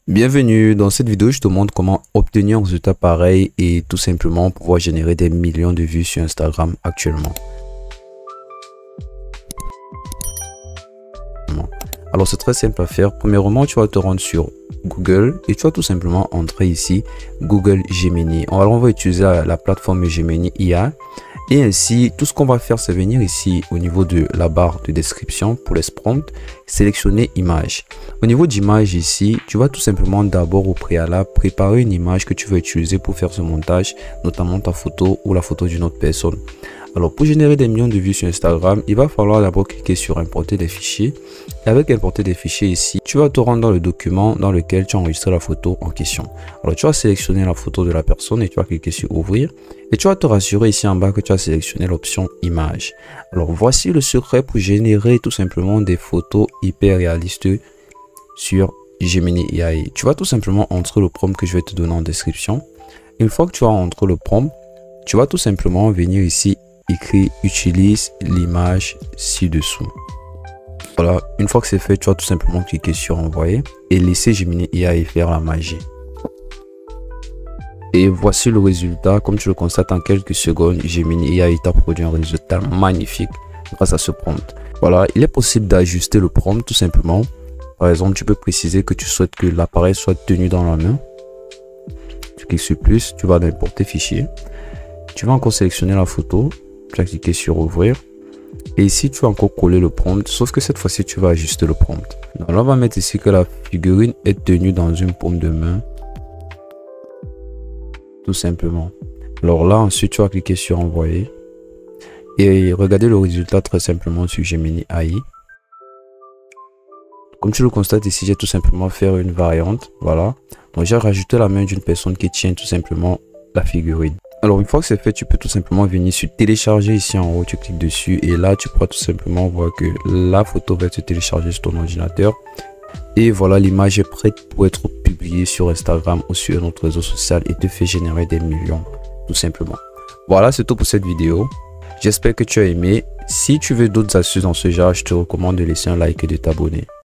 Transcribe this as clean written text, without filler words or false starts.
Bienvenue, dans cette vidéo je te montre comment obtenir un résultat pareil et tout simplement pouvoir générer des millions de vues sur Instagram actuellement. Alors c'est très simple à faire. Premièrement, tu vas te rendre sur Google et tu vas tout simplement entrer ici Google Gemini. Alors on va utiliser la plateforme Gemini IA. Et ainsi, tout ce qu'on va faire, c'est venir ici au niveau de la barre de description pour les prompts, sélectionner image. Au niveau d'image ici, tu vas tout simplement d'abord au préalable préparer une image que tu veux utiliser pour faire ce montage, notamment ta photo ou la photo d'une autre personne. Alors pour générer des millions de vues sur Instagram, il va falloir d'abord cliquer sur importer des fichiers. Et avec importer des fichiers ici, tu vas te rendre dans le document dans lequel tu as enregistré la photo en question. Alors tu vas sélectionner la photo de la personne et tu vas cliquer sur ouvrir. Et tu vas te rassurer ici en bas que tu as sélectionné l'option image. Alors voici le secret pour générer tout simplement des photos hyper réalistes sur Gemini AI. Tu vas tout simplement entrer le prompt que je vais te donner en description. Une fois que tu as entré le prompt, tu vas tout simplement venir ici écrire utilise l'image ci-dessous. Voilà, une fois que c'est fait, tu vas tout simplement cliquer sur envoyer et laisser Gemini AI faire la magie. Et voici le résultat. Comme tu le constates en quelques secondes, Gemini AI t'a produit un résultat magnifique grâce à ce prompt. Voilà, il est possible d'ajuster le prompt tout simplement. Par exemple, tu peux préciser que tu souhaites que l'appareil soit tenu dans la main. Tu cliques sur plus, tu vas dans importer fichier. Tu vas encore sélectionner la photo. Tu vas cliquer sur ouvrir. Et ici, tu vas encore coller le prompt, sauf que cette fois-ci, tu vas ajuster le prompt. Donc là, on va mettre ici que la figurine est tenue dans une paume de main. Tout simplement. Alors là, ensuite, tu vas cliquer sur envoyer. Et regarder le résultat très simplement sur Gemini AI. Comme tu le constates ici, j'ai tout simplement fait une variante. Voilà. Donc j'ai rajouté la main d'une personne qui tient tout simplement la figurine. Alors une fois que c'est fait, tu peux tout simplement venir sur télécharger ici en haut, tu cliques dessus et là tu pourras tout simplement voir que la photo va se télécharger sur ton ordinateur. Et voilà, l'image est prête pour être publiée sur Instagram ou sur notre réseau social et te fait générer des millions tout simplement. Voilà, c'est tout pour cette vidéo. J'espère que tu as aimé. Si tu veux d'autres astuces dans ce genre, je te recommande de laisser un like et de t'abonner.